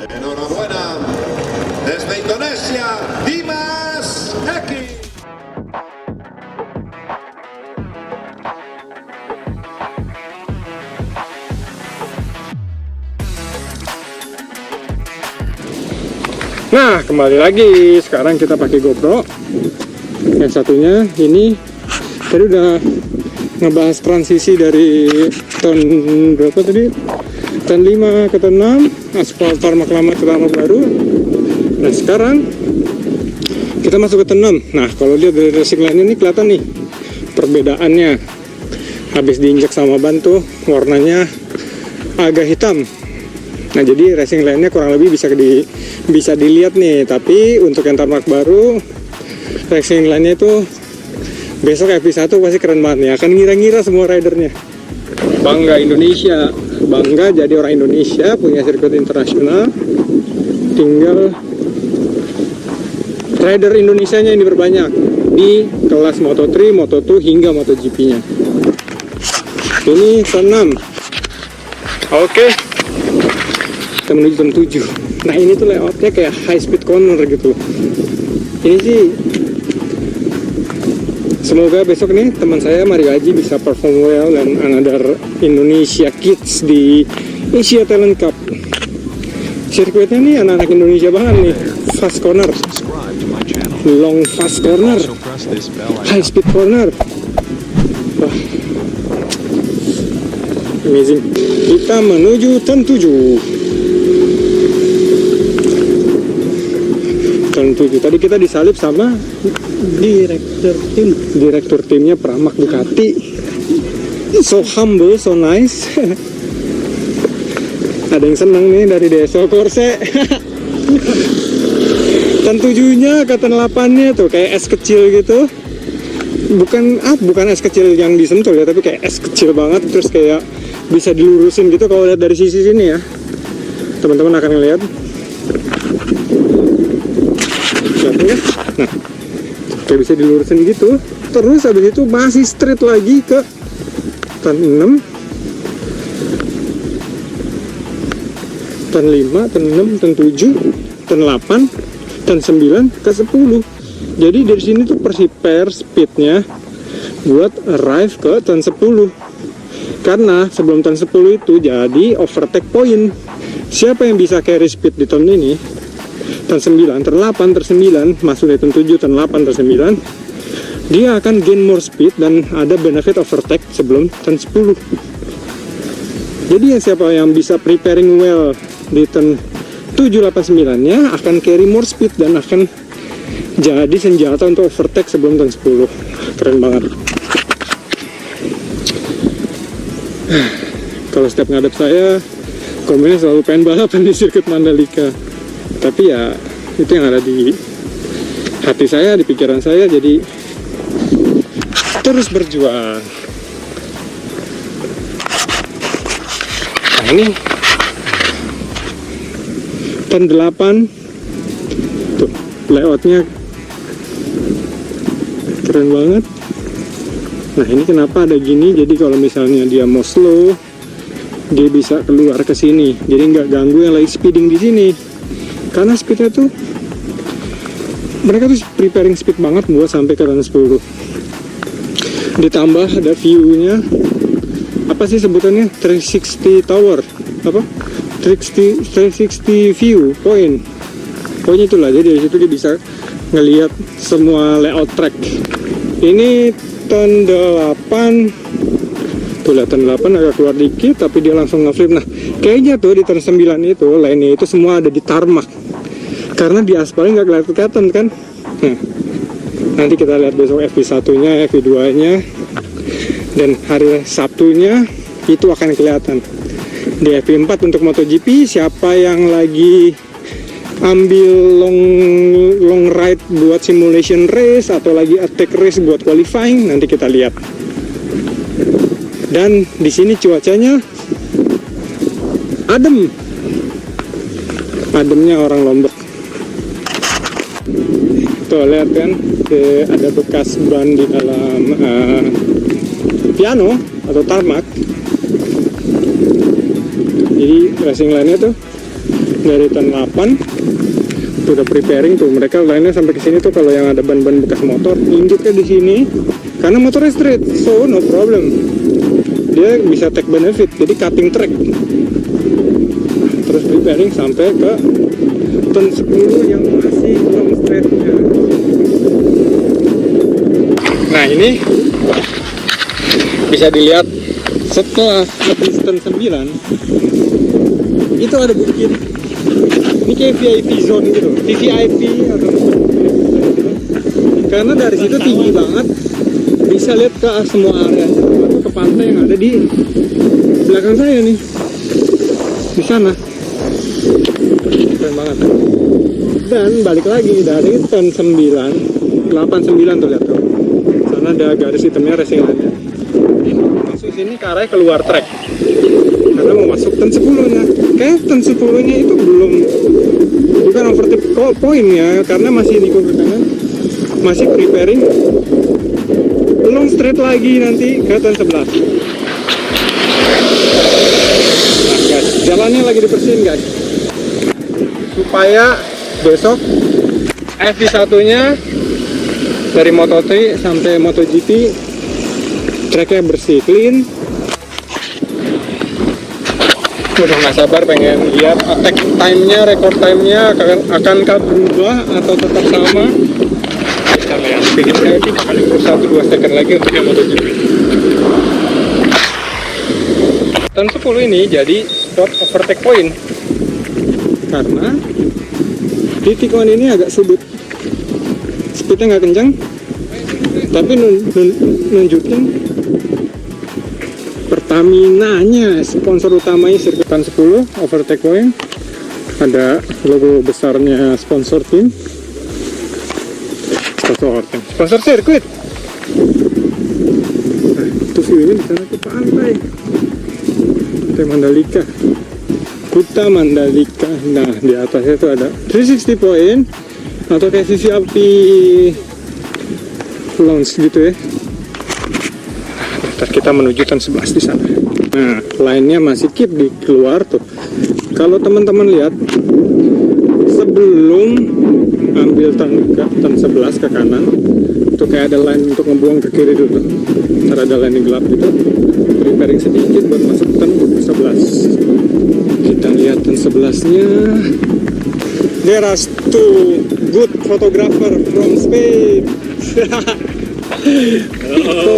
Enhorabuena. Desde Indonesia, Dimas Eki. Nah, kembali lagi. Sekarang kita pakai GoPro. Yang satunya ini tadi udah ngebahas transisi dari tahun berapa tadi? Tahun 5 ke tahun 6, aspal tarmac lama ke tarmac baru. Nah, sekarang kita masuk ke tahun 6. Nah, kalau lihat dari racing line ini kelihatan nih perbedaannya. Habis diinjak sama ban tuh warnanya agak hitam. Nah, jadi racing line-nya kurang lebih bisa dilihat nih. Tapi untuk yang tarmac baru, racing line-nya itu besok FP1 pasti keren banget nih. Akan ngira-ngira semua ridernya. Bangga Indonesia, bangga jadi orang Indonesia punya sirkuit internasional. Tinggal rider Indonesianya ini berbanyak di kelas Moto3, Moto2 hingga MotoGP-nya. Ini tahun 6. Oke. Kita menuju jam 7. Nah, ini tuh layoutnya kayak high speed corner gitu. Ini sih semoga besok nih teman saya Mario Aji bisa perform well dan another Indonesia Kids di Asia Talent Cup. Sirkuitnya nih anak-anak Indonesia banget nih. Fast corner, long fast corner, high speed corner. Wah, amazing. Kita menuju turn 7. Turn 7. Tadi kita disalip sama direktur timnya Pramac Ducati. So humble, so nice. Ada yang seneng nih dari Deso Corse. Turn 7-nya ke turn 8-nya tuh kayak es kecil gitu. Bukan es kecil yang disentuh ya, tapi kayak es kecil banget, terus kayak bisa dilurusin gitu kalau lihat dari sisi sini ya. Teman-teman akan ngeliat. Nah, kayak bisa dilurusin gitu. Terus habis itu masih straight lagi ke turn 6, turn 5, turn 6, turn 7, turn 8, turn 9 ke 10. Jadi dari sini tuh prepare speednya buat arrive ke turn 10. Karena sebelum turn 10 itu jadi overtake point. Siapa yang bisa carry speed di turn ini? Turn 9, turn 8, turn 9, masuk dari turn 7, turn 8, turn 9, dia akan gain more speed dan ada benefit overtake sebelum turn 10. Jadi siapa yang bisa preparing well di turn 7, 8, 9 nya akan carry more speed dan akan jadi senjata untuk overtake sebelum turn 10. Keren banget. Kalau setiap ngadep saya, komennya selalu pengen balapan di sirkuit Mandalika. Tapi ya itu yang ada di hati saya, di pikiran saya, jadi terus berjuang. Nah, ini turn 8 tuh layoutnya keren banget. Nah, ini kenapa ada gini, jadi kalau misalnya dia mau slow dia bisa keluar ke sini, jadi nggak ganggu yang lagi speeding di sini. Karena speednya tuh mereka tuh preparing speed banget buat sampai ke turn 10. Ditambah ada view-nya, apa sih sebutannya, 360 tower, apa 360 view point, pokoknya itulah. Jadi dari situ dia bisa ngelihat semua layout track. Ini turn 8 tuh, lihat turn 8 agak keluar dikit tapi dia langsung ngeflip. Nah, kayaknya tuh di turn 9 itu line-nya itu semua ada di tarmac karena di aspalnya nggak kelihatan kan. Nah, nanti kita lihat besok FP1 nya, FP2 nya, dan hari Sabtunya itu akan kelihatan. Di FP4 untuk MotoGP, siapa yang lagi ambil long ride buat simulation race atau lagi attack race buat qualifying, nanti kita lihat. Dan di sini cuacanya adem, ademnya orang Lombok. Tuh lihat kan, ada bekas ban di dalam piano atau tarmac. Jadi racing line-nya tuh dari turn 8 tuh udah preparing tuh, mereka lainnya sampai ke sini tuh. Kalau yang ada ban-ban bekas motor induknya di sini karena motornya street, so no problem, dia bisa take benefit, jadi cutting track. Terus preparing sampai ke turn 10 yang masih long straightnya. Nah ini bisa dilihat setelah habis turn 9 itu ada bukit. Ini kayak VIP zone gitu, VVIP atau karena dari situ tinggi banget, bisa lihat ke semua area atau ke pantai yang ada di belakang saya nih, di sana. Keren banget. Dan balik lagi dari turn 9, 89 tuh, lihat tuh. Sana ada garis hitamnya racing line-nya. Masuk sini ke arah keluar track. Karena mau masuk turn 10-nya. Kayak turn 10-nya itu belum, bukan overtake point ya, karena masih niko ke kanan, masih preparing long straight lagi nanti ke turn 11. Nah guys, jalannya lagi dibersihin guys, supaya besok FP1-nya dari Moto3 sampai MotoGP tracknya bersih, clean. Udah nggak sabar pengen lihat attack time-nya, record time-nya akankah berubah atau tetap sama. Kita lihat, pengen saya sih bakal improve 1-2 second lagi untuk yang MotoGP. Turn 10 ini jadi spot overtake point karena di tikungan ini agak sudut, speednya nggak kencang, tapi nunjukin Pertamina-nya, sponsor utamanya sirkuit. Turn 10 overtake point, ada logo besarnya sponsor tim, sponsor sirkuit. Nah, itu view-nya di sana ke pantai Mandalika, Kuta Mandalika. Nah di atasnya itu ada 360 point atau kayak VVIP lounge gitu ya. Ntar kita menuju turn 11 di sana. Nah lainnya masih keep di keluar tuh. Kalau teman-teman lihat sebelum ambil turn 11 ke kanan itu kayak ada line untuk ngebuang ke kiri dulu. Ntar ada line yang gelap gitu, preparing sedikit buat masuk turn 11. Kita lihat turn 11-nya. There are two good photographer from Spain. So,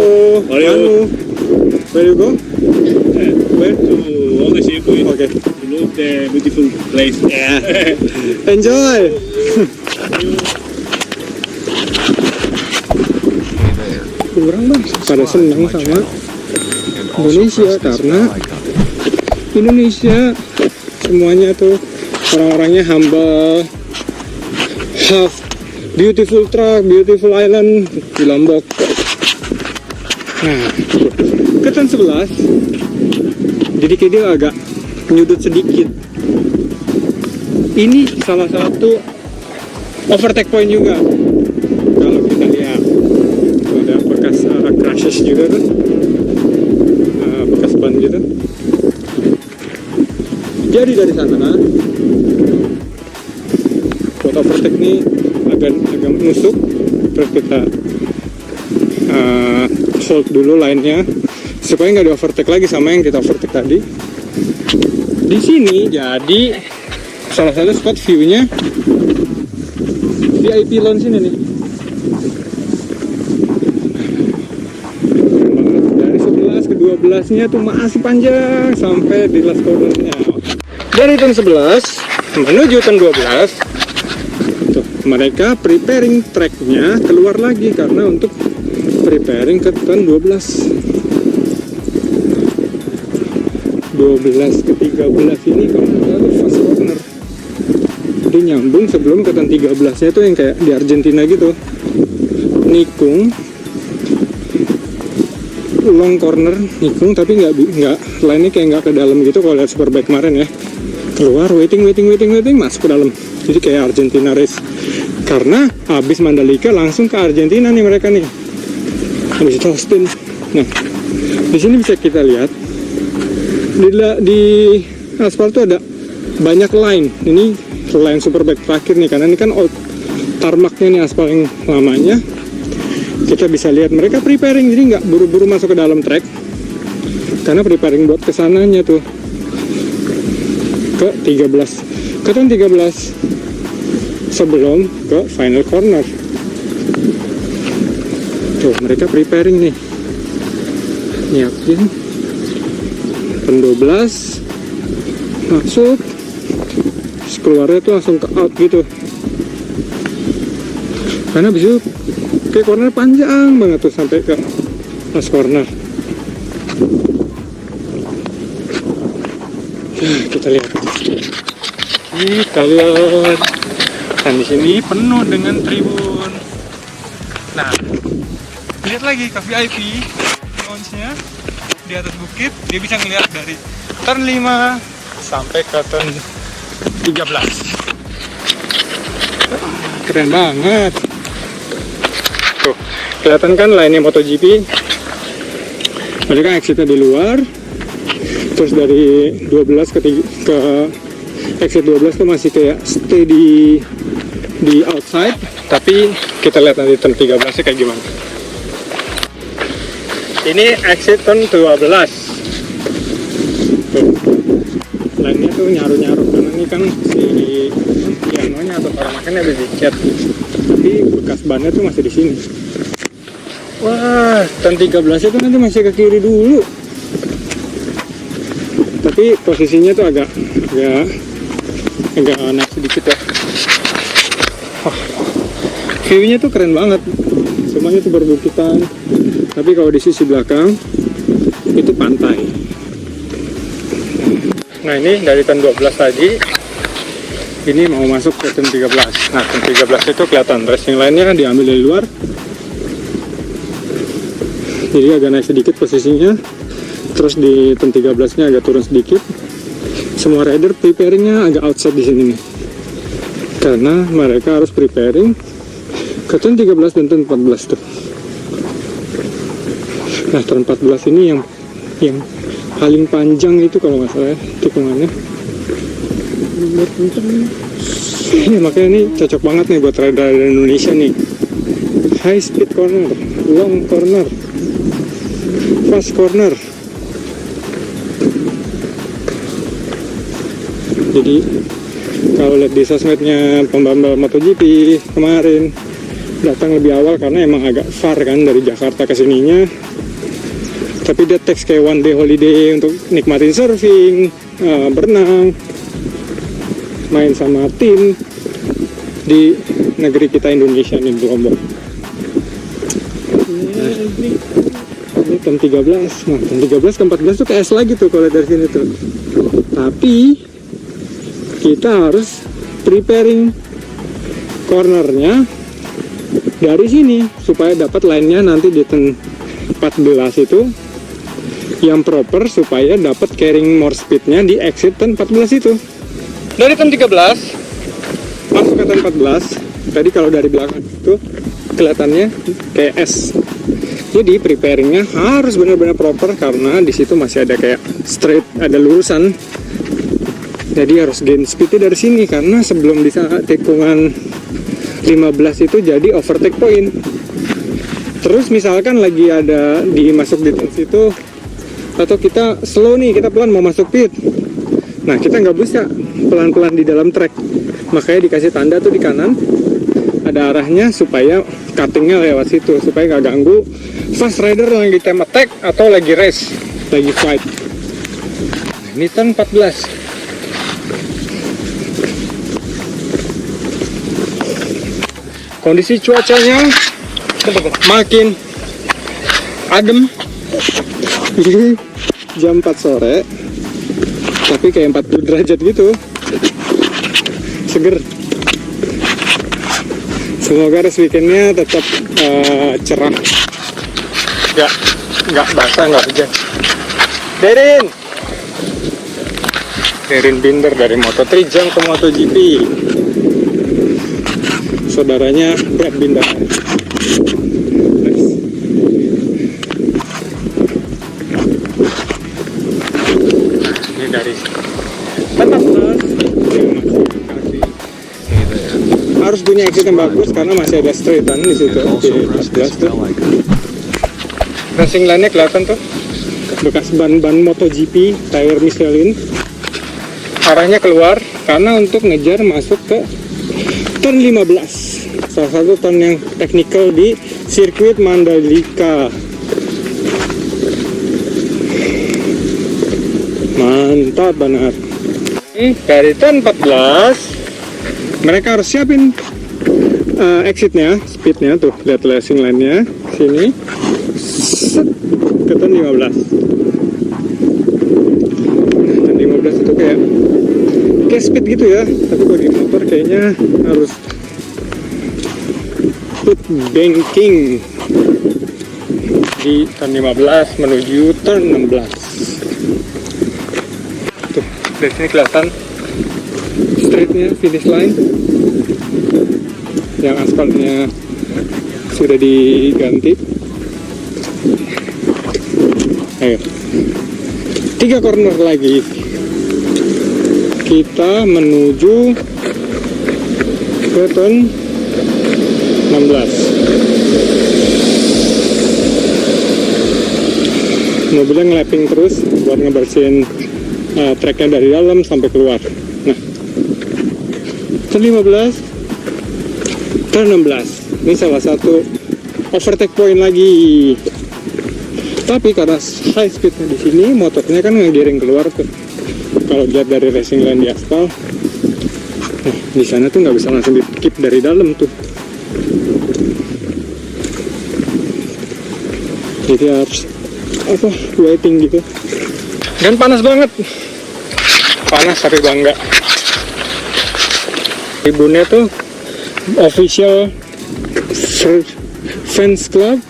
where you go? Where? To all the circuit, Okay. to look the beautiful place. Yeah. Enjoy. Kurang bang, pada senang sama Indonesia karena Indonesia semuanya tuh orang-orangnya humble, have beautiful truck, beautiful island di Lombok. Nah, ke turn 11 jadi kayak dia agak nyudut sedikit. Ini salah satu overtake point juga. Kalau kita lihat tuh ada bekas crashes juga kan, bekas ban gitu. Jadi dari sana buat overtake nih agak nusuk, terus kita hold dulu line-nya supaya nggak di overtake lagi sama yang kita overtake tadi. Di sini jadi salah satu spot view-nya VIP lounge ini nih. Dari 11 ke 12-nya tuh masih panjang sampai di last corner-nya. Dari turn 11 menuju turn 12 tuh, mereka preparing track-nya keluar lagi karena untuk preparing ke turn 12 ke 13 ini kalau nggak salah fast corner. Dia nyambung sebelum ke turn 13-nya tuh yang kayak di Argentina gitu, nikung long corner, nikung tapi nggak lainnya kayak nggak ke dalam gitu. Kalau lihat Superbike kemarin ya, keluar waiting masuk ke dalam, jadi kayak Argentina race. Karena habis Mandalika langsung ke Argentina nih mereka nih, habis itu Austin. Nah di sini bisa kita lihat di aspal tuh ada banyak line. Ini line Superbike terakhir nih, karena ini kan old tarmaknya nih, aspal yang lamanya. Kita bisa lihat mereka preparing, jadi nggak buru-buru masuk ke dalam track, karena preparing buat kesananya tuh ke 13, ke turn 13 sebelum ke final corner. Tuh mereka preparing nih, nyiapin turn 12 masuk, terus keluarnya tuh langsung ke out gitu, karena abis itu kayak corner panjang banget tuh sampai ke last corner. Kita lihat, dan di sini penuh dengan tribun. Nah, lihat lagi ke VIP launch-nya di atas bukit, dia bisa ngeliat dari turn 5 sampai ke turn 13. Keren banget. Tuh, kelihatan kan line-nya MotoGP. Mereka exit-nya di luar. Terus dari 12 ke exit 12 tuh masih kayak stay di outside. Tapi kita lihat nanti turn 13-nya kayak gimana. Ini exit turn 12. Tuh. Line-nya tuh nyaru-nyaru, karena ini kan si pianonya atau tarmakannya ada dicat, tapi bekas bannya tuh masih di sini. Wah, turn 13 itu nanti masih ke kiri dulu, tapi posisinya tuh agak naik sedikit ya. View-nya tuh keren banget, semuanya tuh berbukitan, tapi kalau di sisi belakang itu pantai. Nah ini dari turn 12 tadi, ini mau masuk ke turn 13. Nah turn 13 itu kelihatan racing line-nya diambil dari luar, jadi agak naik sedikit posisinya. Terus di turn 13-nya agak turun sedikit. Semua rider preparingnya agak outside di sini nih, karena mereka harus preparing ke turn 13 dan turn 14 tuh. Nah turn 14 ini yang paling panjang itu kalau nggak salah ya, tikungannya. Ya, makanya ini cocok banget nih buat rider Indonesia nih. High speed corner, long corner, fast corner. Jadi kalau lihat di sosmednya pembalap MotoGP kemarin datang lebih awal, karena emang agak far kan dari Jakarta ke sininya. Tapi dia teks kayak one day holiday untuk nikmatin surfing, berenang, main sama tim di negeri kita Indonesia nih, di Lombok. Nah, ini turn 13. Nah, turn 13 ke 14 tuh kayak es lagi tuh kalau dari sini tuh. Tapi kita harus preparing cornernya dari sini supaya dapat line-nya nanti di turn 14 itu yang proper, supaya dapat carrying more speed-nya di exit turn 14 itu. Dari turn 13 masuk ke turn 14, tadi kalau dari belakang itu kelihatannya kayak S. Jadi preparingnya harus benar-benar proper, karena di situ masih ada kayak straight, ada lurusan. Jadi harus gain speed-nya dari sini, karena sebelum di saat tikungan 15 itu jadi overtake point. Terus misalkan lagi ada masuk di turn situ, atau kita slow nih, kita pelan mau masuk pit, nah kita nggak bisa pelan-pelan di dalam track, makanya dikasih tanda tuh di kanan ada arahnya supaya cuttingnya lewat situ, supaya nggak ganggu fast rider yang lagi time attack atau lagi race, lagi fight. Nah, ini turn 14. Kondisi cuacanya makin adem. Ini jam 4 sore, tapi kayak 40 derajat gitu, seger. Semoga race weekendnya tetap cerah, nggak basah, nggak hujan. Derin Binder dari Moto3 jam ke MotoGP, saudaranya Brad Binder. Ini dari 14 harus punya exit yang bagus karena masih ada straightan di situ di 14 tuh. Racing line-nya kelihatan tuh, bekas ban-ban MotoGP, tire Michelin. Arahnya keluar karena untuk ngejar masuk ke turn 15, salah satu turn yang teknikal di sirkuit Mandalika. Mantap benar. Dari turn 14 mereka harus siapin exitnya, speednya tuh, lihat racing line-nya sini. Set, ke turn 15. Turn 15 itu kayak speed gitu ya, tapi bagi motor kayaknya harus put banking di turn 15 menuju turn 16. Tuh, dari sini kelihatan straightnya, finish line yang aspalnya sudah diganti. Ayo, 3 corner lagi, kita menuju ke turn 16. Mobilnya ngelapping terus buat ngebersihin tracknya dari dalam sampai keluar. Nah, turn 15, turn 16. Ini salah satu overtake point lagi. Tapi karena high speednya di sini, motornya kan ngegiring keluar tuh. Kalau lihat dari racing line di aspal, di sana tuh nggak bisa langsung di keep dari dalam tuh. Jadi harus waiting gitu. Dan panas banget, panas tapi bangga. Ibunya tuh official fans club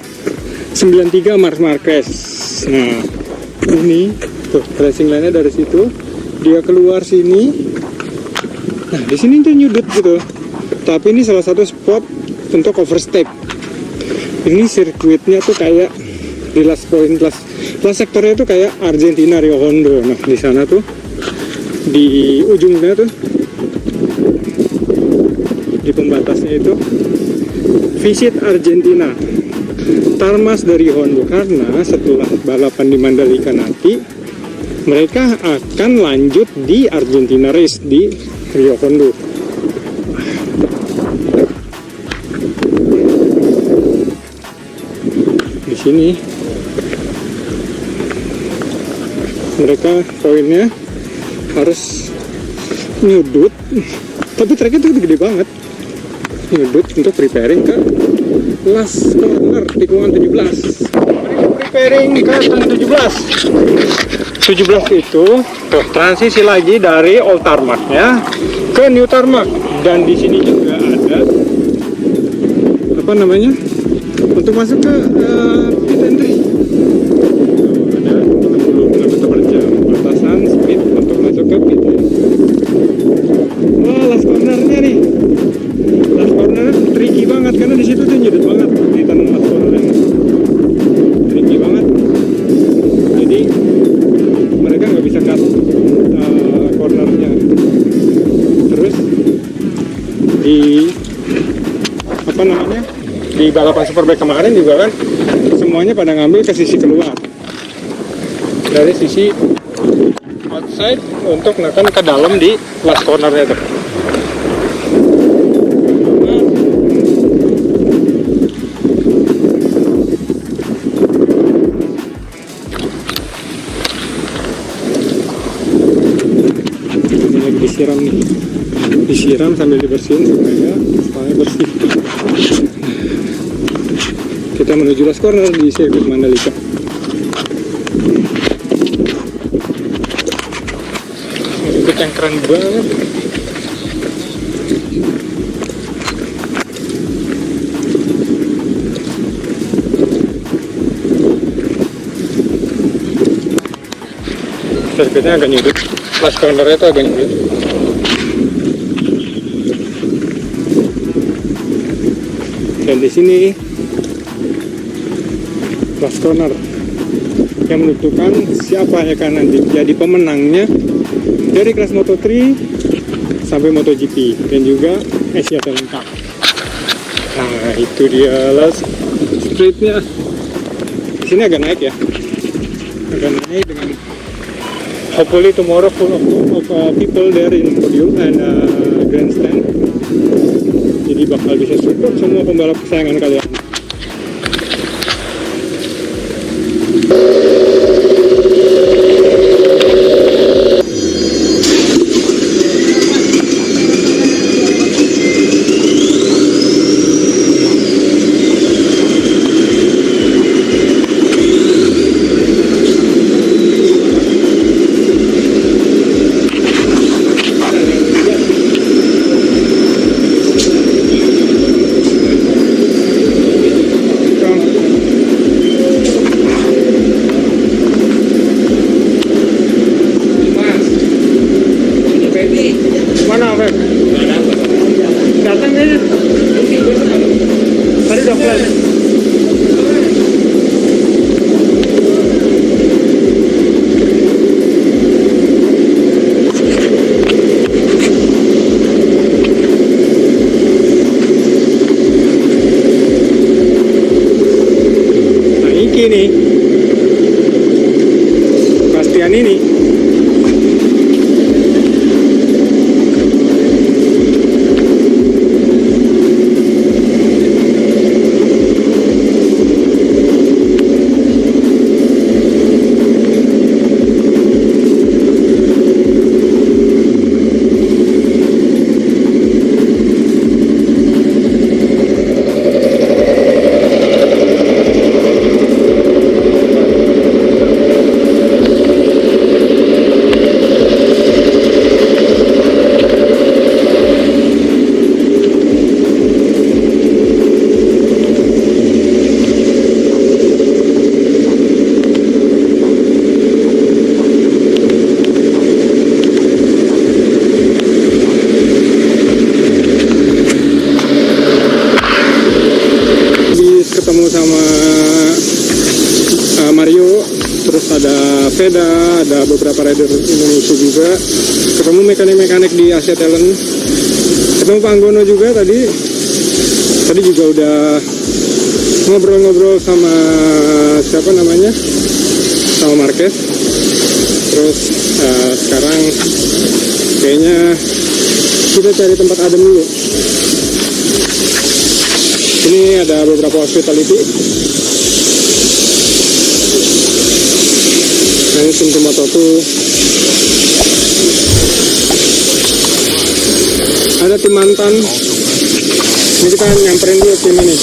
93 Marc Marquez. Nah, ini tuh racing line-nya dari situ, dia keluar sini. Nah, di sini tuh nyudut gitu. Tapi ini salah satu spot untuk overstake. Ini sirkuitnya tuh kayak di last point, last sektornya tuh kayak Argentina Rio Hondo. Nah, di sana tuh di ujungnya tuh di pembatasnya itu visit Argentina, Tarmas dari Hondo, karena setelah balapan di Mandalika nanti mereka akan lanjut di Argentina Race di Rio Hondo. Di sini mereka poinnya harus nyudut, tapi tracknya tuh gede banget, nyudut untuk preparing ke last corner tikungan 17. Preparing ke turn 17 itu tuh transisi lagi dari old tarmac-nya ke new tarmac, dan di sini juga ada apa namanya untuk masuk ke pit entry. Ada 60 km/jam batasan speed untuk masuk ke pit. Wah, last cornernya nih, last corner tricky banget karena di situ tuh nyedot banget di turn last corner, tricky banget. Jadi mereka nggak bisa cut cornernya. Terus di apa namanya di balapan Superbike kemarin juga kan semuanya pada ngambil ke sisi keluar dari sisi outside untuk neken ke dalam di last cornernya tuh. Disiram nih, disiram sambil dibersihin supaya bersih. Kita menuju last corner di sirkuit Mandalika. Sirkuit yang keren banget. Sirkuitnya agak nyudut, last cornernya itu agak nyudut. Dan di sini last corner yang menentukan siapa yang akan nanti jadi pemenangnya dari kelas Moto3 sampai MotoGP dan juga Asia Talent Cup. Nah itu dia last streetnya. Di sini agak naik ya, agak naik dengan hopefully tomorrow full of people there in podium and grandstand. Jadi bakal bisa support semua pembalap kesayangan kalian. Mana Feb? Datang kayaknya. Tadi udah flash. Nah ini nih Bastian ini. Ketemu sama Mario, terus ada Veda, ada beberapa rider Indonesia juga, ketemu mekanik-mekanik di Asia Talent, ketemu Pak Anggono juga tadi juga udah ngobrol-ngobrol sama siapa namanya, sama Marquez. Terus sekarang kayaknya kita cari tempat adem dulu. Ini ada beberapa hospitality. Nah, ini tim Moto2. Ada tim mantan. Ini kita nyamperin dulu tim ini.